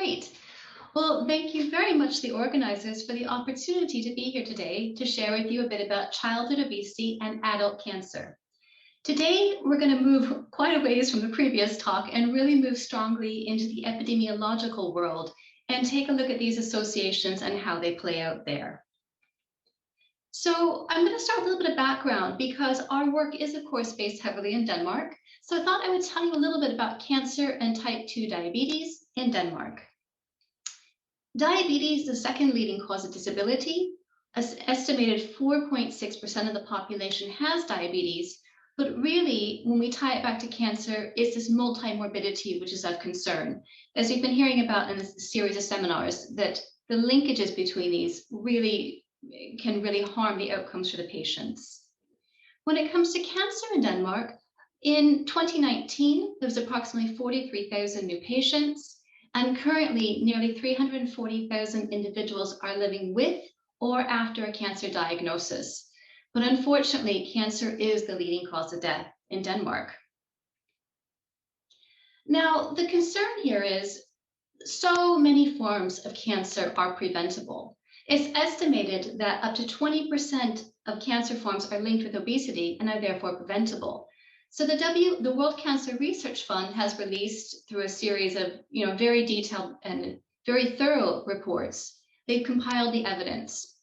Great. Well, thank you very much, the organizers, for the opportunity to be here today to share with you a bit about childhood obesity and adult cancer. Today, we're going to move quite a ways from the previous talk and really move strongly into the epidemiological world and take a look at these associations and how they play out there. So I'm going to start with a little bit of background because our work is, of course, based heavily in Denmark. So I thought I would tell you a little bit about cancer and type 2 diabetes in Denmark. Diabetes is the second leading cause of disability. An estimated 4.6% of the population has diabetes, but really, when we tie it back to cancer, it's this multi-morbidity which is of concern. As we've been hearing about in this series of seminars, that the linkages between these can really harm the outcomes for the patients. When it comes to cancer in Denmark, in 2019, there was approximately 43,000 new patients, and currently nearly 340,000 individuals are living with or after a cancer diagnosis. But unfortunately, cancer is the leading cause of death in Denmark. Now, the concern here is so many forms of cancer are preventable. It's estimated that up to 20% of cancer forms are linked with obesity and are therefore preventable. So the World Cancer Research Fund has released, through a series of very detailed and very thorough reports, they've compiled the evidence.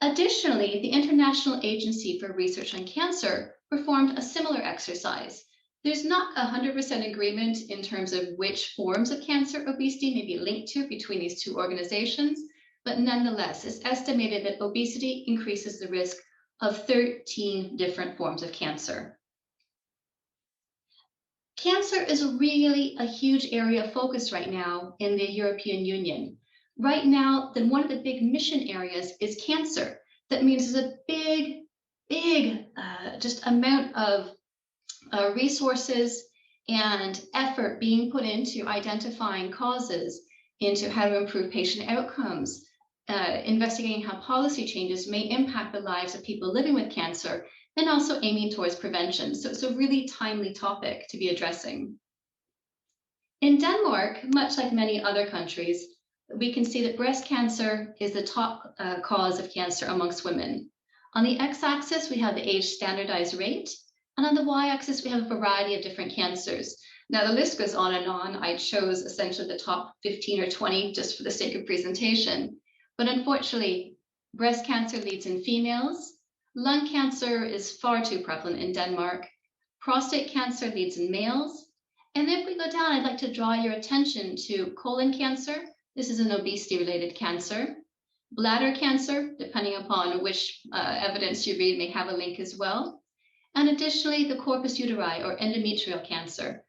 Additionally, the International Agency for Research on Cancer performed a similar exercise. There's not 100% agreement in terms of which forms of cancer obesity may be linked to between these two organizations, but nonetheless, it's estimated that obesity increases the risk of 13 different forms of cancer. Cancer is really a huge area of focus right now in the European Union. Right now, then one of the big mission areas is cancer. That means there's a big just amount of resources and effort being put into identifying causes, into how to improve patient outcomes, investigating how policy changes may impact the lives of people living with cancer, and also aiming towards prevention. So it's a really timely topic to be addressing. In Denmark, much like many other countries, we can see that breast cancer is the top cause of cancer amongst women. On the x-axis, we have the age standardized rate, and on the y-axis, we have a variety of different cancers. Now, the list goes on and on. I chose essentially the top 15 or 20 just for the sake of presentation. But unfortunately, breast cancer leads in females. Lung cancer is far too prevalent in Denmark. Prostate cancer leads in males. And if we go down, I'd like to draw your attention to colon cancer. This is an obesity-related cancer. Bladder cancer, depending upon which evidence you read, may have a link as well. And additionally, the corpus uteri, or endometrial cancer.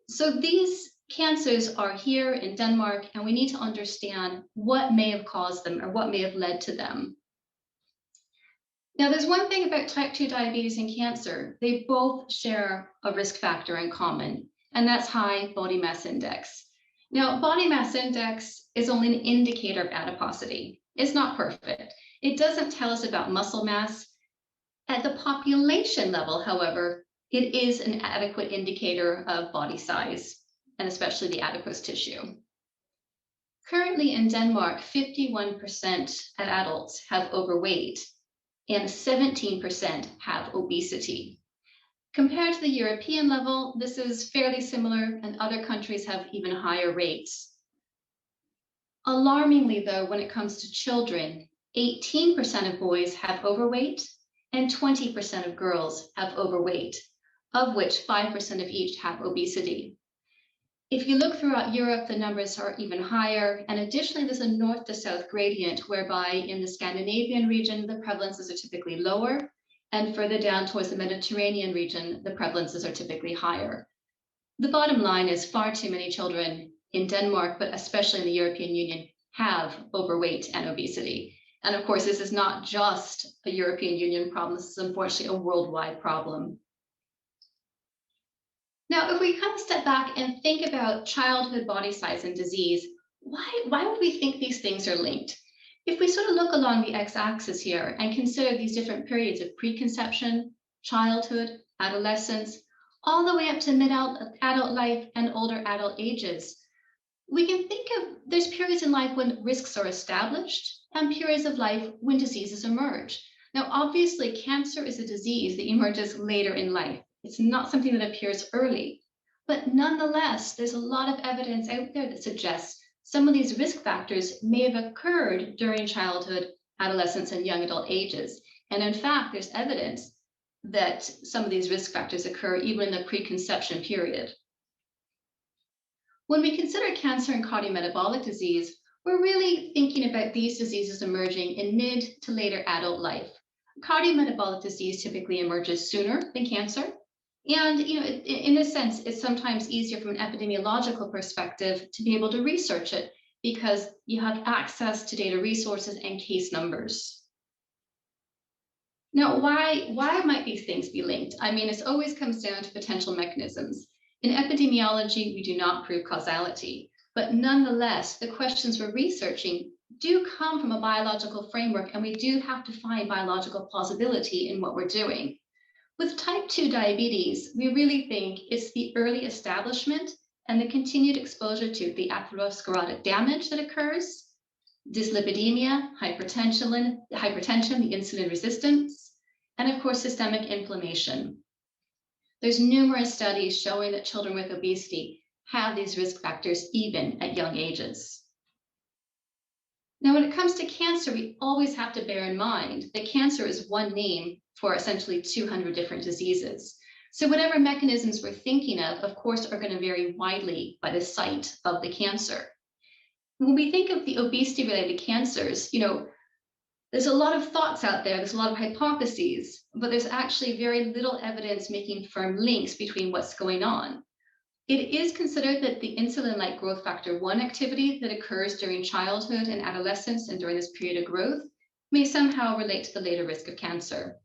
So these cancers are here in Denmark, and we need to understand what may have caused them or what may have led to them. Now, there's one thing about type 2 diabetes and cancer. They both share a risk factor in common, and that's high body mass index. Now, body mass index is only an indicator of adiposity. It's not perfect. It doesn't tell us about muscle mass. At the population level, however, it is an adequate indicator of body size, and especially the adipose tissue. Currently in Denmark, 51% of adults have overweight, and 17% have obesity. Compared to the European level, this is fairly similar, and other countries have even higher rates. Alarmingly, though, when it comes to children, 18% of boys have overweight, and 20% of girls have overweight, of which 5% of each have obesity. If you look throughout Europe, the numbers are even higher. And additionally, there's a north to south gradient, whereby in the Scandinavian region, the prevalences are typically lower. And further down towards the Mediterranean region, the prevalences are typically higher. The bottom line is far too many children in Denmark, but especially in the European Union, have overweight and obesity. And of course, this is not just a European Union problem. This is unfortunately a worldwide problem. Now, if we kind of step back and think about childhood body size and disease, why would we think these things are linked? If we sort of look along the x-axis here and consider these different periods of preconception, childhood, adolescence, all the way up to mid-adult life and older adult ages, We can think of there's periods in life when risks are established and periods of life when diseases emerge. Now, obviously, cancer is a disease that emerges later in life. It's not something that appears early. But nonetheless, there's a lot of evidence out there that suggests some of these risk factors may have occurred during childhood, adolescence, and young adult ages. And in fact, there's evidence that some of these risk factors occur even in the preconception period. When we consider cancer and cardiometabolic disease, we're really thinking about these diseases emerging in mid to later adult life. Cardiometabolic disease typically emerges sooner than cancer. And in a sense, it's sometimes easier from an epidemiological perspective to be able to research it because you have access to data resources and case numbers. Now, why might these things be linked? I mean, it always comes down to potential mechanisms. In epidemiology, we do not prove causality, but nonetheless, the questions we're researching do come from a biological framework, and we do have to find biological plausibility in what we're doing. With type 2 diabetes, we really think it's the early establishment and the continued exposure to the atherosclerotic damage that occurs, dyslipidemia, hypertension, the insulin resistance, and of course, systemic inflammation. There's numerous studies showing that children with obesity have these risk factors even at young ages. Now, when it comes to cancer, we always have to bear in mind that cancer is one name for essentially 200 different diseases. So whatever mechanisms we're thinking of course, are going to vary widely by the site of the cancer. When we think of the obesity-related cancers, there's a lot of thoughts out there, there's a lot of hypotheses, but there's actually very little evidence making firm links between what's going on. It is considered that the insulin-like growth factor 1 activity that occurs during childhood and adolescence and during this period of growth may somehow relate to the later risk of cancer.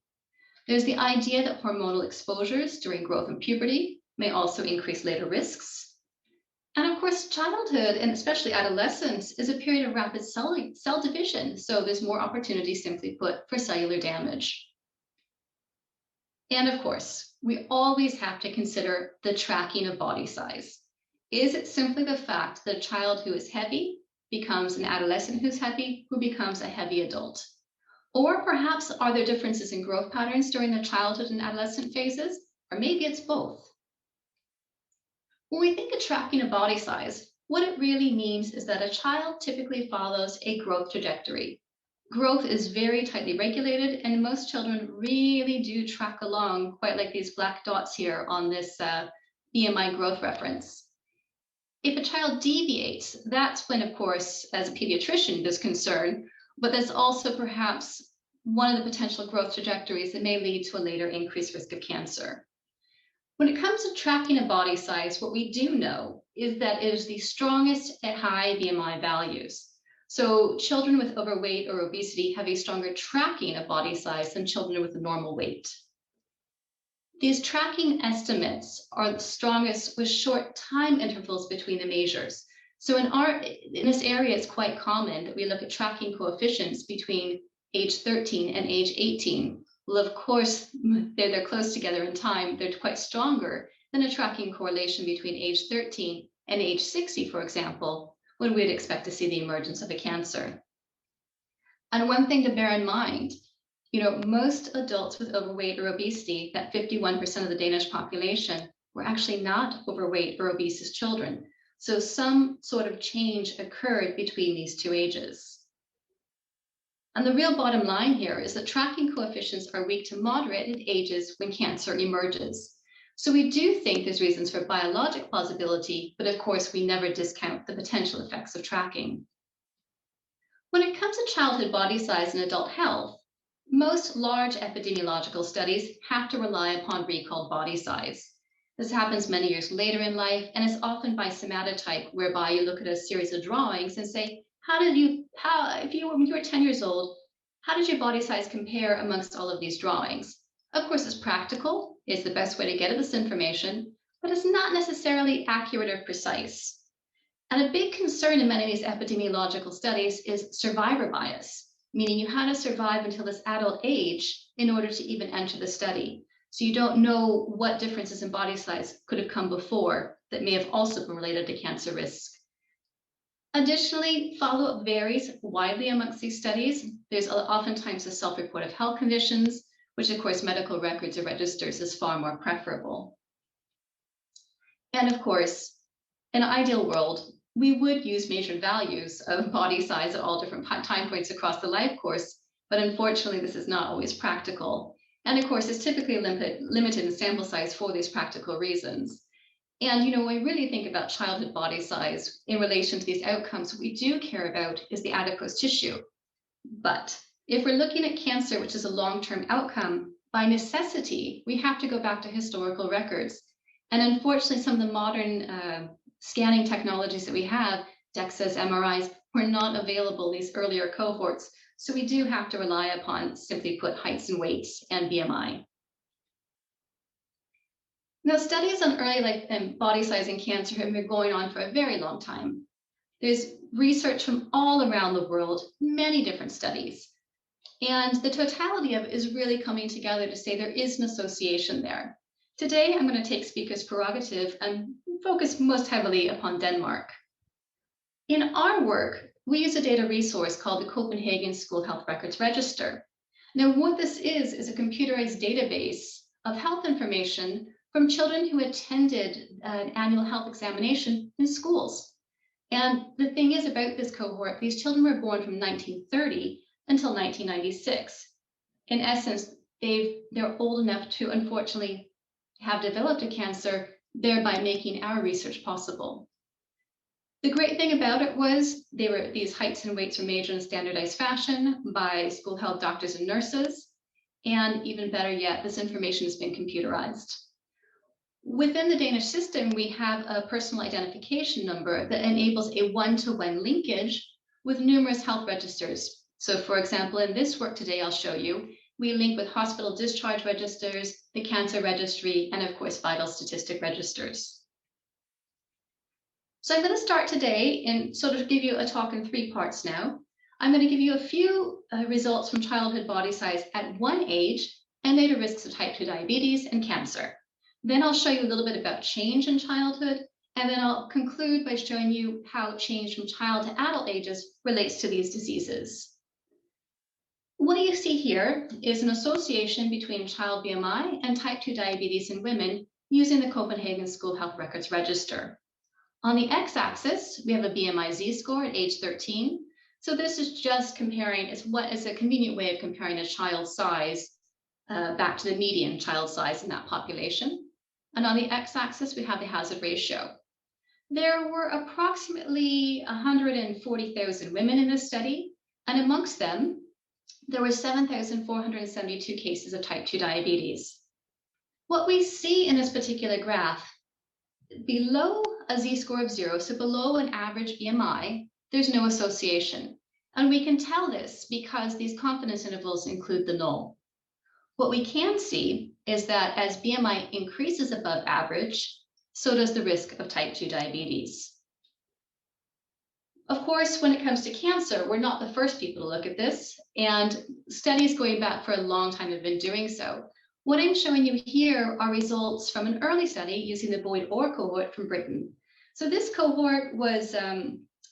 There's the idea that hormonal exposures during growth and puberty may also increase later risks. And of course, childhood and especially adolescence is a period of rapid cell division. So there's more opportunity, simply put, for cellular damage. And of course, we always have to consider the tracking of body size. Is it simply the fact that a child who is heavy becomes an adolescent who's heavy, who becomes a heavy adult? Or perhaps are there differences in growth patterns during the childhood and adolescent phases? Or maybe it's both. When we think of tracking a body size, what it really means is that a child typically follows a growth trajectory. Growth is very tightly regulated, and most children really do track along, quite like these black dots here on this BMI growth reference. If a child deviates, that's when, of course, as a pediatrician, there's concern, but there's also perhaps one of the potential growth trajectories that may lead to a later increased risk of cancer. When it comes to tracking a body size, what we do know is that it is the strongest at high BMI values. So children with overweight or obesity have a stronger tracking of body size than children with a normal weight. These tracking estimates are the strongest with short time intervals between the measures. So in this area, it's quite common that we look at tracking coefficients between age 13 and age 18. Well, of course, they're close together in time. They're quite stronger than a tracking correlation between age 13 and age 60, for example, when we'd expect to see the emergence of a cancer. And one thing to bear in mind, most adults with overweight or obesity, that 51% of the Danish population, were actually not overweight or obese as children. So some sort of change occurred between these two ages. And the real bottom line here is that tracking coefficients are weak to moderate at ages when cancer emerges. So we do think there's reasons for biologic plausibility, but of course we never discount the potential effects of tracking. When it comes to childhood body size and adult health, most large epidemiological studies have to rely upon recalled body size. This happens many years later in life, and is often by somatotype, whereby you look at a series of drawings and say, when you were 10 years old, how did your body size compare amongst all of these drawings? Of course, it's practical, it's the best way to get at this information, but it's not necessarily accurate or precise. And a big concern in many of these epidemiological studies is survivor bias, meaning you had to survive until this adult age in order to even enter the study. So you don't know what differences in body size could have come before that may have also been related to cancer risk. Additionally, follow-up varies widely amongst these studies. There's oftentimes a self-report of health conditions, which of course medical records or registers is far more preferable. And of course, in an ideal world, we would use measured values of body size at all different time points across the life course, but unfortunately, this is not always practical. And of course, it's typically limited in sample size for these practical reasons. And when we really think about childhood body size in relation to these outcomes, what we do care about is the adipose tissue. But if we're looking at cancer, which is a long-term outcome, by necessity, we have to go back to historical records. And unfortunately, some of the modern scanning technologies that we have, DEXAs, MRIs, were not available in these earlier cohorts. So we do have to rely upon, simply put, heights and weights and BMI. Now, studies on early life and body size in cancer have been going on for a very long time. There's research from all around the world, many different studies. And the totality of it is really coming together to say there is an association there. Today, I'm going to take speaker's prerogative and focus most heavily upon Denmark. In our work, we use a data resource called the Copenhagen School Health Records Register. Now, what this is a computerized database of health information from children who attended an annual health examination in schools. And the thing is about this cohort, these children were born from 1930 until 1996. In essence, they're old enough to unfortunately have developed a cancer, thereby making our research possible. The great thing about it was these heights and weights were measured in standardized fashion by school health doctors and nurses. And even better yet, this information has been computerized. Within the Danish system, we have a personal identification number that enables a one-to-one linkage with numerous health registers. So for example, in this work today, I'll show you, we link with hospital discharge registers, the cancer registry, and of course, vital statistic registers. So I'm going to start today and sort of give you a talk in 3 parts now. I'm going to give you a few results from childhood body size at one age and later risks of type 2 diabetes and cancer. Then I'll show you a little bit about change in childhood, and then I'll conclude by showing you how change from child to adult ages relates to these diseases. What you see here is an association between child BMI and type 2 diabetes in women using the Copenhagen School Health Records Register. On the x-axis, we have a BMI z-score at age 13. So this is just comparing, is a convenient way of comparing a child's size back to the median child size in that population. And on the x-axis, we have the hazard ratio. There were approximately 140,000 women in this study, and amongst them, there were 7,472 cases of type 2 diabetes. What we see in this particular graph, below a z-score of 0, so below an average BMI, there's no association. And we can tell this because these confidence intervals include the null. What we can see is that as BMI increases above average, so does the risk of type 2 diabetes. Of course, when it comes to cancer, we're not the first people to look at this, and studies going back for a long time have been doing so. What I'm showing you here are results from an early study using the Boyd-Orr cohort from Britain. So this cohort was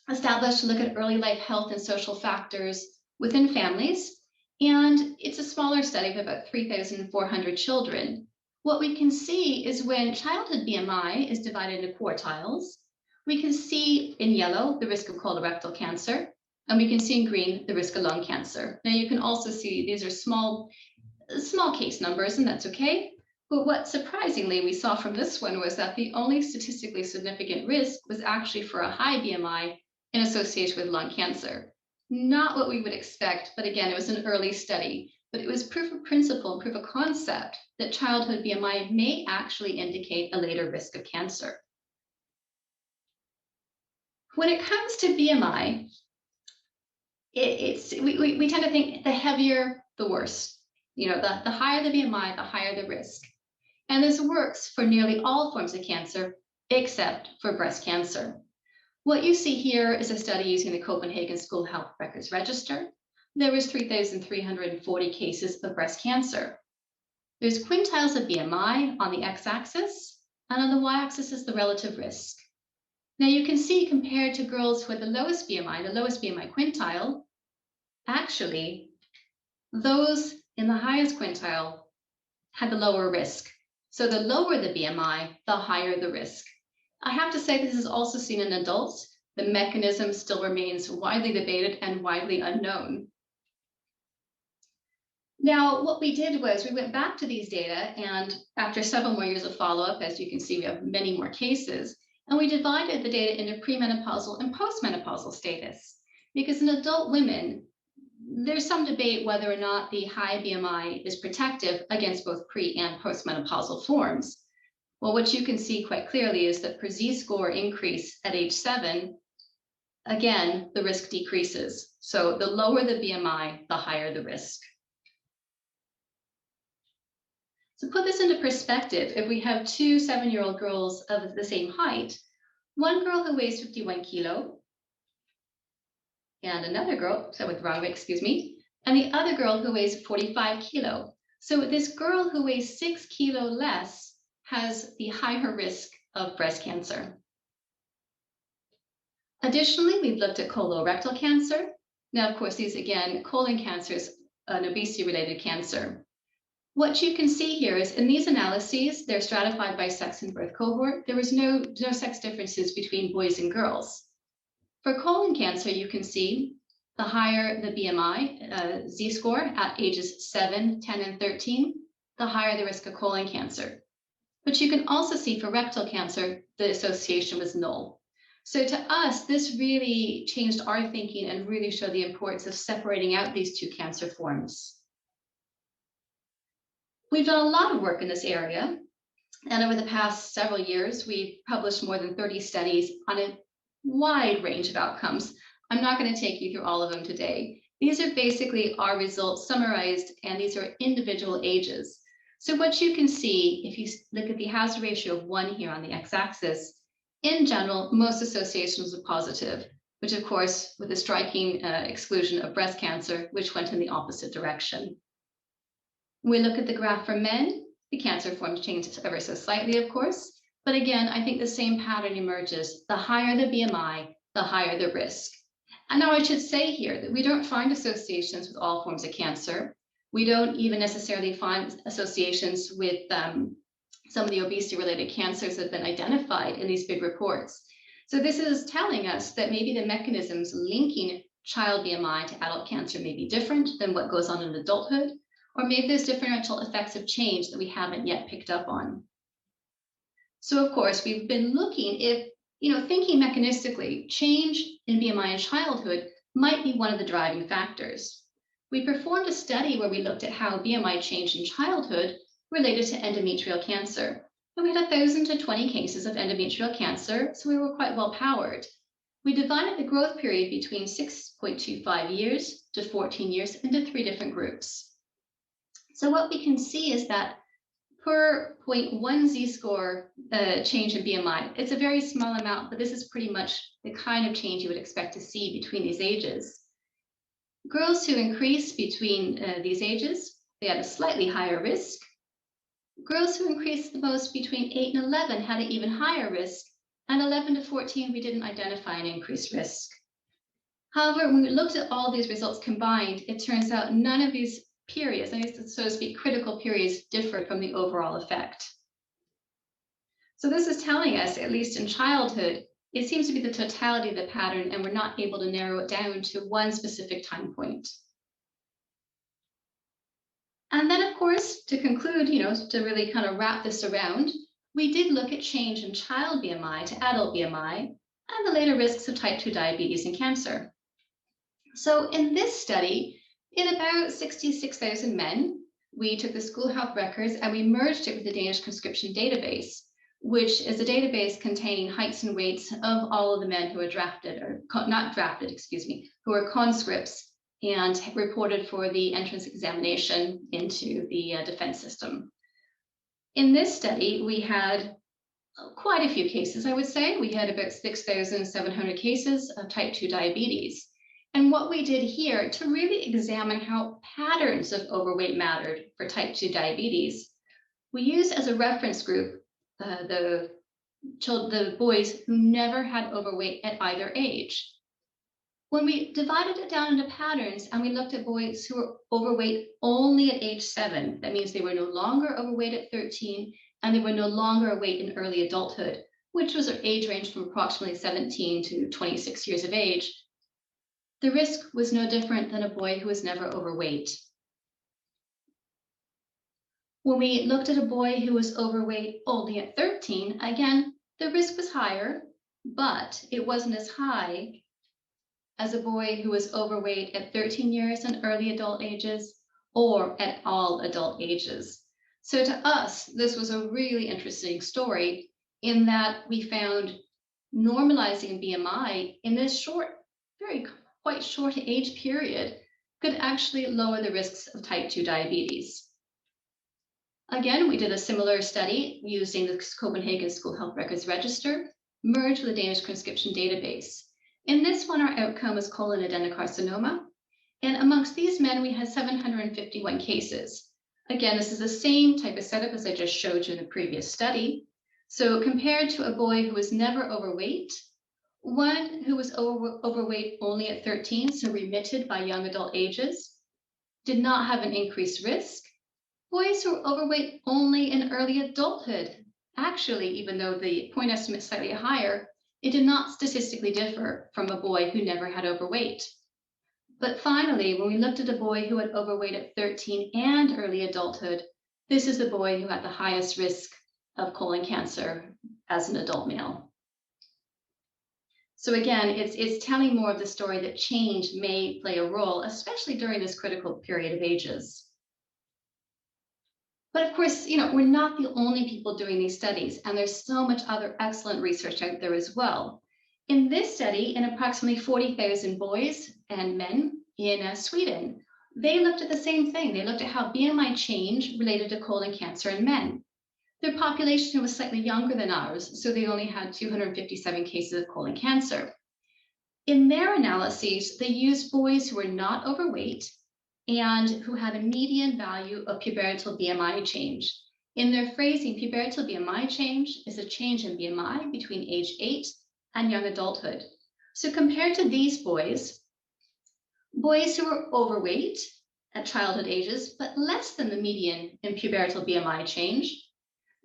established to look at early life health and social factors within families, and it's a smaller study of about 3,400 children. What we can see is when childhood BMI is divided into quartiles, we can see in yellow the risk of colorectal cancer, and we can see in green the risk of lung cancer. Now you can also see these are small case numbers, and that's okay. But what surprisingly we saw from this one was that the only statistically significant risk was actually for a high BMI in association with lung cancer. Not what we would expect, but again, it was an early study, but it was proof of principle and proof of concept that childhood BMI may actually indicate a later risk of cancer. When it comes to BMI, we tend to think the heavier, the worse. The higher the BMI, the higher the risk. And this works for nearly all forms of cancer, except for breast cancer. What you see here is a study using the Copenhagen School Health Records Register. There was 3,340 cases of breast cancer. There's quintiles of BMI on the x-axis, and on the y-axis is the relative risk. Now you can see compared to girls with the lowest BMI quintile, actually, those in the highest quintile had the lower risk. So the lower the BMI, the higher the risk. I have to say this is also seen in adults. The mechanism still remains widely debated and widely unknown. Now, what we did was we went back to these data, and after several more years of follow-up, as you can see, we have many more cases, and we divided the data into premenopausal and postmenopausal status. Because in adult women, there's some debate whether or not the high BMI is protective against both pre and postmenopausal forms. Well, what you can see quite clearly is that per Z-score increase at age 7, again, the risk decreases. So the lower the BMI, the higher the risk. To put this into perspective, if we have two 7-year-old girls of the same height, one girl who weighs 51 kilo, and another girl, so with the wrong way, excuse me, and the other girl who weighs 45 kilo. So this girl who weighs 6 kilo less has the higher risk of breast cancer. Additionally, we've looked at colorectal cancer. Now, of course, these again, colon cancer is an obesity-related cancer. What you can see here is in these analyses, they're stratified by sex and birth cohort. There was no sex differences between boys and girls. For colon cancer, you can see the higher the BMI Z-score at ages 7, 10, and 13, the higher the risk of colon cancer. But you can also see for rectal cancer, the association was null. So to us, this really changed our thinking and really showed the importance of separating out these two cancer forms. We've done a lot of work in this area, and over the past several years, we've published more than 30 studies on a wide range of outcomes. I'm not going to take you through all of them today. These are basically our results summarized, and these are individual ages. So what you can see, if you look at the hazard ratio of 1 here on the x-axis, in general, most associations are positive, which of course, with the striking exclusion of breast cancer, which went in the opposite direction. When we look at the graph for men, the cancer forms change ever so slightly, of course. But again, I think the same pattern emerges. The higher the BMI, the higher the risk. And now I should say here that we don't find associations with all forms of cancer. We don't even necessarily find associations with some of the obesity-related cancers that have been identified in these big reports. So this is telling us that maybe the mechanisms linking child BMI to adult cancer may be different than what goes on in adulthood, or maybe there's differential effects of change that we haven't yet picked up on. So of course, we've been looking if, thinking mechanistically, change in BMI in childhood might be one of the driving factors. We performed a study where we looked at how BMI changed in childhood related to endometrial cancer. And we had 1,000 to 20 cases of endometrial cancer, so we were quite well powered. We divided the growth period between 6.25 years to 14 years into 3 different groups. So what we can see is that per 0.1 Z-score change in BMI, it's a very small amount, but this is pretty much the kind of change you would expect to see between these ages. Girls who increased between these ages, they had a slightly higher risk. Girls who increased the most between 8 and 11 had an even higher risk, and 11 to 14, we didn't identify an increased risk. However, when we looked at all these results combined, it turns out none of these periods, so to speak, critical periods, differ from the overall effect. So this is telling us, at least in childhood, it seems to be the totality of the pattern, and we're not able to narrow it down to one specific time point. And then, of course, to conclude, to really kind of wrap this around, we did look at change in child BMI to adult BMI and the later risks of type 2 diabetes and cancer. So in this study, in about 66,000 men, we took the school health records and we merged it with the Danish conscription database, which is a database containing heights and weights of all of the men who were drafted, or not drafted, excuse me, who were conscripts and reported for the entrance examination into the defense system. In this study, we had quite a few cases, I would say. We had about 6,700 cases of type 2 diabetes. And what we did here to really examine how patterns of overweight mattered for type 2 diabetes, we used as a reference group the the boys who never had overweight at either age. When we divided it down into patterns and we looked at boys who were overweight only at age 7, that means they were no longer overweight at 13 and they were no longer overweight in early adulthood, which was an age range from approximately 17 to 26 years of age, the risk was no different than a boy who was never overweight. When we looked at a boy who was overweight only at 13, again, the risk was higher, but it wasn't as high as a boy who was overweight at 13 years and early adult ages or at all adult ages. So to us, this was a really interesting story in that we found normalizing BMI in this short, quite short age period could actually lower the risks of type 2 diabetes. Again, we did a similar study using the Copenhagen School Health Records Register, merged with the Danish Conscription Database. In this one, our outcome was colon adenocarcinoma. And amongst these men, we had 751 cases. Again, this is the same type of setup as I just showed you in the previous study. So compared to a boy who was never overweight, one who was overweight only at 13, so remitted by young adult ages, did not have an increased risk. Boys who were overweight only in early adulthood, actually, even though the point estimate is slightly higher, it did not statistically differ from a boy who never had overweight. But finally, when we looked at a boy who had overweight at 13 and early adulthood, this is the boy who had the highest risk of colon cancer as an adult male. So again, it's telling more of the story that change may play a role, especially during this critical period of ages. But of course, we're not the only people doing these studies, and there's so much other excellent research out there as well. In this study, in approximately 40,000 boys and men in Sweden, they looked at the same thing. They looked at how BMI change related to colon cancer in men. Their population was slightly younger than ours, so they only had 257 cases of colon cancer. In their analyses, they used boys who were not overweight and who had a median value of pubertal BMI change. In their phrasing, pubertal BMI change is a change in BMI between age 8 and young adulthood. So compared to these boys who were overweight at childhood ages, but less than the median in pubertal BMI change,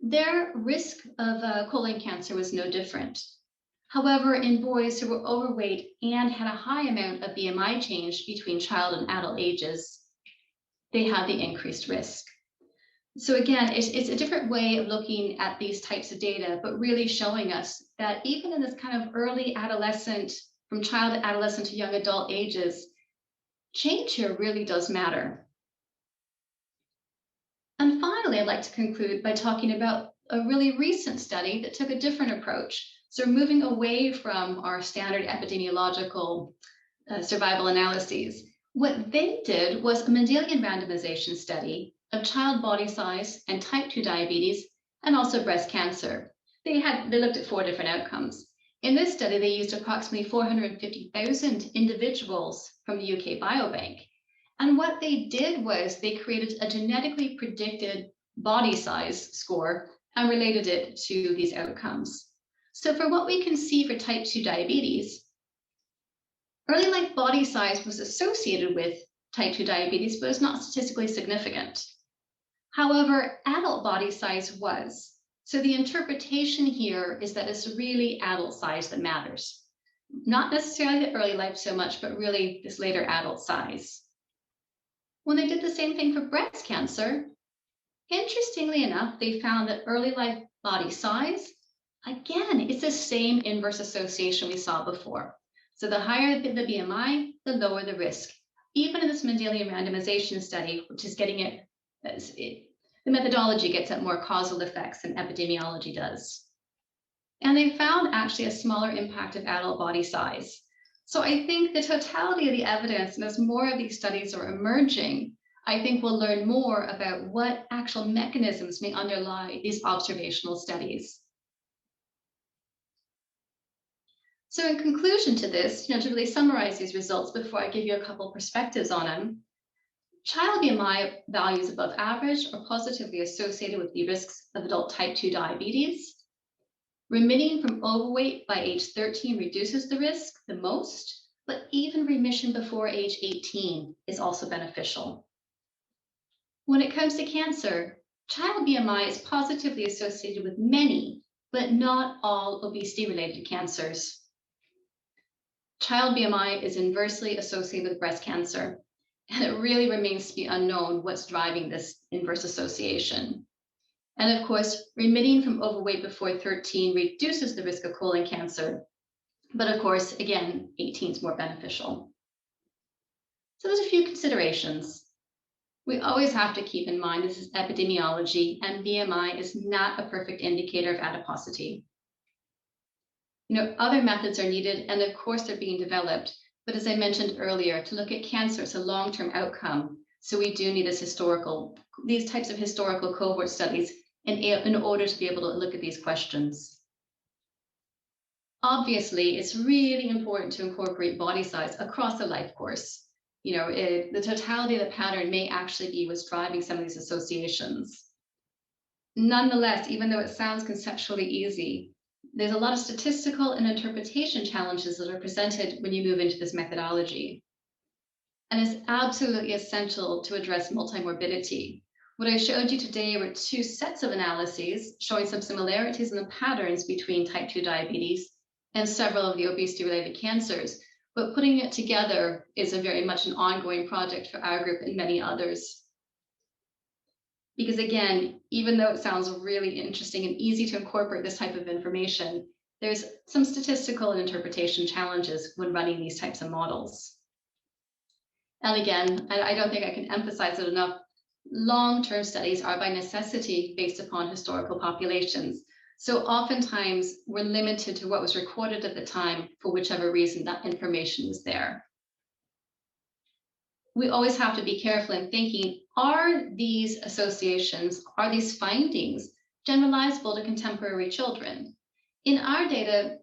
their risk of colon cancer was no different. However, in boys who were overweight and had a high amount of BMI change between child and adult ages, they had the increased risk. So again, it's a different way of looking at these types of data, but really showing us that even in this kind of early adolescent, from child to adolescent to young adult ages, change here really does matter. And finally, I'd like to conclude by talking about a really recent study that took a different approach. So we're moving away from our standard epidemiological survival analyses. What they did was a Mendelian randomization study of child body size and type 2 diabetes and also breast cancer. They looked at 4 different outcomes. In this study, they used approximately 450,000 individuals from the UK Biobank. And what they did was they created a genetically predicted body size score and related it to these outcomes. So for what we can see for type 2 diabetes, early life body size was associated with type 2 diabetes, but was not statistically significant. However, adult body size was. So the interpretation here is that it's really adult size that matters. Not necessarily the early life so much, but really this later adult size. When they did the same thing for breast cancer, interestingly enough, they found that early life body size, again, it's the same inverse association we saw before. So the higher the BMI, the lower the risk. Even in this Mendelian randomization study, which is getting it, the methodology gets at more causal effects than epidemiology does. And they found actually a smaller impact of adult body size. So I think the totality of the evidence, and as more of these studies are emerging, I think we'll learn more about what actual mechanisms may underlie these observational studies. So in conclusion to this, to really summarize these results before I give you a couple perspectives on them, child BMI values above average are positively associated with the risks of adult type 2 diabetes. Remitting from overweight by age 13 reduces the risk the most, but even remission before age 18 is also beneficial. When it comes to cancer, child BMI is positively associated with many, but not all obesity-related cancers. Child BMI is inversely associated with breast cancer, and it really remains to be unknown what's driving this inverse association. And of course, remitting from overweight before 13 reduces the risk of colon cancer. But of course, again, 18 is more beneficial. So there's a few considerations. We always have to keep in mind this is epidemiology, and BMI is not a perfect indicator of adiposity. Other methods are needed, and of course they're being developed. But as I mentioned earlier, to look at cancer, it's a long-term outcome. So we do need these types of historical cohort studies in order to be able to look at these questions. Obviously, it's really important to incorporate body size across the life course. The totality of the pattern may actually be what's driving some of these associations. Nonetheless, even though it sounds conceptually easy, there's a lot of statistical and interpretation challenges that are presented when you move into this methodology. And it's absolutely essential to address multimorbidity. What I showed you today were two sets of analyses showing some similarities in the patterns between type 2 diabetes and several of the obesity-related cancers. But putting it together is very much an ongoing project for our group and many others. Because again, even though it sounds really interesting and easy to incorporate this type of information, there's some statistical and interpretation challenges when running these types of models. And again, I don't think I can emphasize it enough, long-term studies are by necessity based upon historical populations. So oftentimes we're limited to what was recorded at the time for whichever reason that information was there. We always have to be careful in thinking, are these associations, are these findings generalizable to contemporary children? In our data,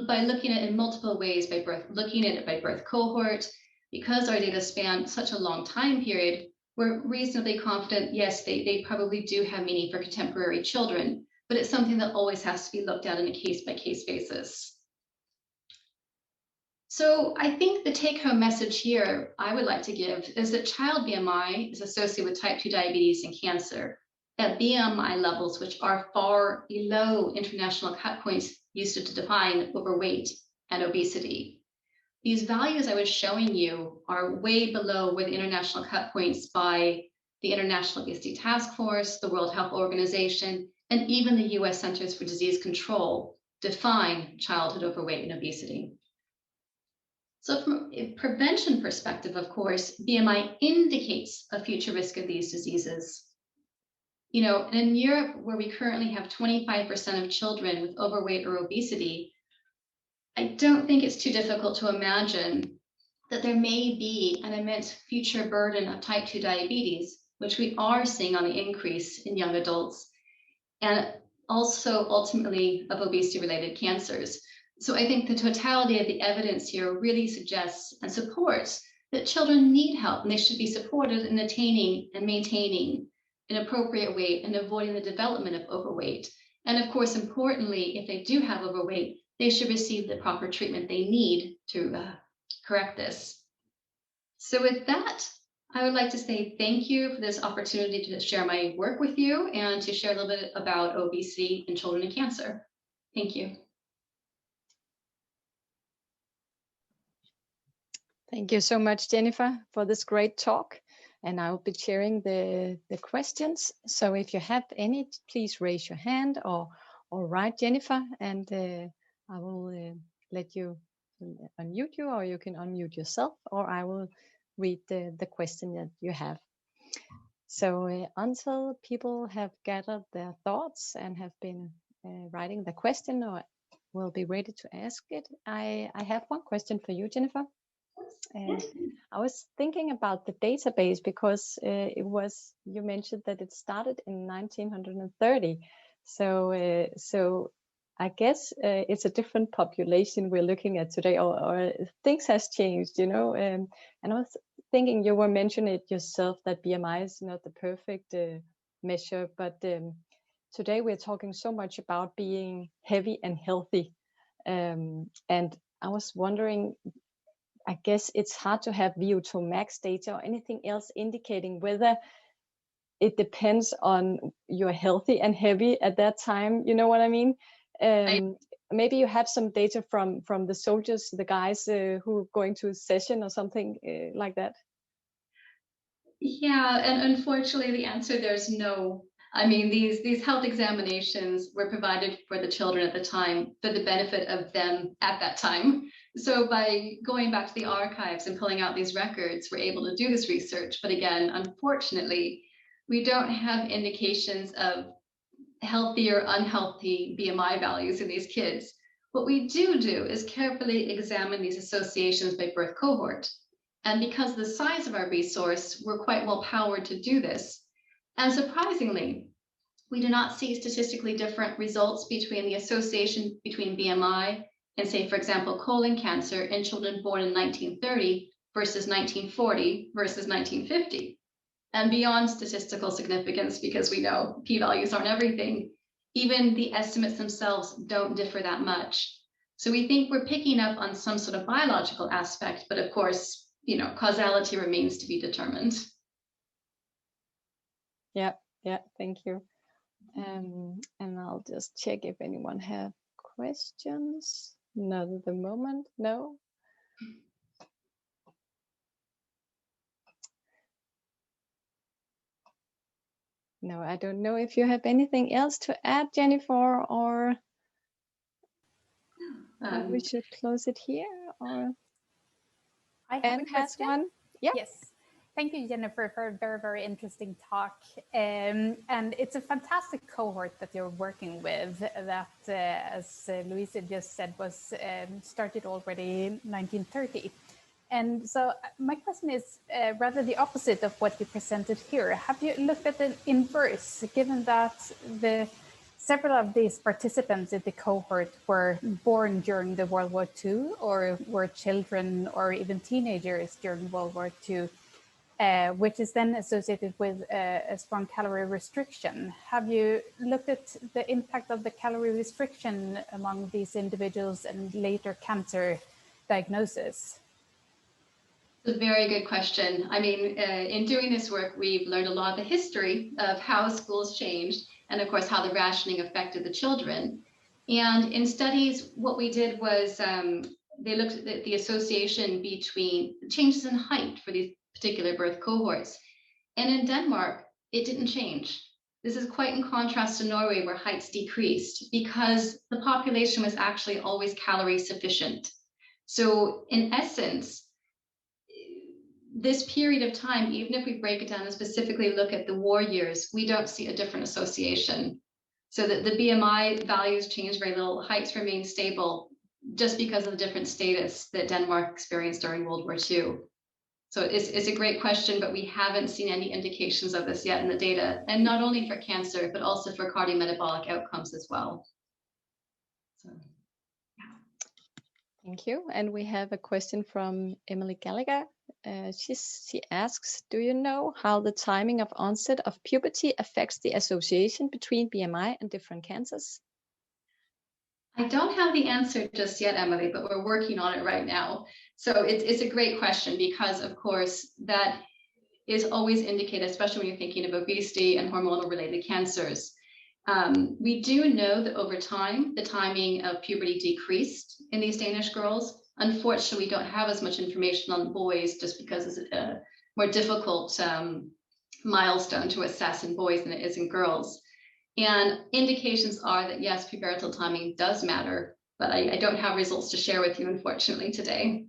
by looking at it in multiple ways, looking at it by birth cohort, because our data span such a long time period, we're reasonably confident, yes, they probably do have meaning for contemporary children, but it's something that always has to be looked at on a case-by-case basis. So I think the take-home message here I would like to give is that child BMI is associated with type 2 diabetes and cancer at BMI levels which are far below international cut points used to define overweight and obesity. These values I was showing you are way below where the international cut points by the International Obesity Task Force, the World Health Organization, and even the US Centers for Disease Control define childhood overweight and obesity. So from a prevention perspective, of course, BMI indicates a future risk of these diseases. In Europe, where we currently have 25% of children with overweight or obesity, I don't think it's too difficult to imagine that there may be an immense future burden of type 2 diabetes, which we are seeing on the increase in young adults, and also ultimately of obesity-related cancers. So I think the totality of the evidence here really suggests and supports that children need help and they should be supported in attaining and maintaining an appropriate weight and avoiding the development of overweight. And of course, importantly, if they do have overweight, they should receive the proper treatment they need to correct this. So with that, I would like to say thank you for this opportunity to share my work with you and to share a little bit about obesity in children and cancer. Thank you. Thank you so much, Jennifer, for this great talk. And I will be sharing the questions. So if you have any, please raise your hand or write Jennifer, and I will let you unmute you, or you can unmute yourself, or I will read the question that you have. So until people have gathered their thoughts and have been writing the question or will be ready to ask it, I have one question for you, Jennifer. I was thinking about the database because you mentioned that it started in 1930. So I guess it's a different population we're looking at today, or things has changed, and I was thinking, you were mentioning it yourself that BMI is not the perfect measure, but today we're talking so much about being heavy and healthy. And I was wondering, I guess it's hard to have VO2 max data or anything else indicating whether it depends on you're healthy and heavy at that time. You know what I mean? Maybe you have some data from the soldiers, the guys who are going to a session or something like that. Yeah, and unfortunately, the answer there's no. I mean, these health examinations were provided for the children at the time for the benefit of them at that time. So by going back to the archives and pulling out these records, we're able to do this research. But again, unfortunately, we don't have indications of healthy or unhealthy BMI values in these kids. What we do is carefully examine these associations by birth cohort. And because of the size of our resource, we're quite well powered to do this. And surprisingly, we do not see statistically different results between the association between BMI and, say, for example, colon cancer in children born in 1930 versus 1940 versus 1950. And beyond statistical significance, because we know p-values aren't everything, even the estimates themselves don't differ that much. So we think we're picking up on some sort of biological aspect, but of course, causality remains to be determined. Yeah, thank you. And I'll just check if anyone have questions. Not at the moment, no. No, I don't know if you have anything else to add, Jennifer, or we should close it here, or I have Anne has one. Yeah. Yes. Thank you, Jennifer, for a very, very interesting talk. And it's a fantastic cohort that you're working with that, as Louisa just said, was started already in 1930. And so my question is rather the opposite of what you presented here. Have you looked at the inverse, given that several of these participants in the cohort were born during the World War II or were children or even teenagers during World War II, which is then associated with a strong calorie restriction. Have you looked at the impact of the calorie restriction among these individuals and later cancer diagnosis? It's a very good question. I mean, in doing this work, we've learned a lot of the history of how schools changed and, of course, how the rationing affected the children. And in studies, what we did was they looked at the association between changes in height for these particular birth cohorts. And in Denmark, it didn't change. This is quite in contrast to Norway, where heights decreased because the population was actually always calorie sufficient. So in essence, this period of time, even if we break it down and specifically look at the war years, we don't see a different association. So that the BMI values change very little, heights remain stable just because of the different status that Denmark experienced during World War II. So it's a great question, but we haven't seen any indications of this yet in the data, and not only for cancer, but also for cardiometabolic outcomes as well. So, yeah. Thank you. And we have a question from Emily Gallagher. She asks, do you know how the timing of onset of puberty affects the association between BMI and different cancers? I don't have the answer just yet, Emily, but we're working on it right now. So it's a great question because, of course, that is always indicated, especially when you're thinking of obesity and hormonal-related cancers. We do know that over time, the timing of puberty decreased in these Danish girls. Unfortunately, we don't have as much information on boys just because it's a more difficult milestone to assess in boys than it is in girls. And indications are that, yes, pubertal timing does matter, but I don't have results to share with you, unfortunately, today.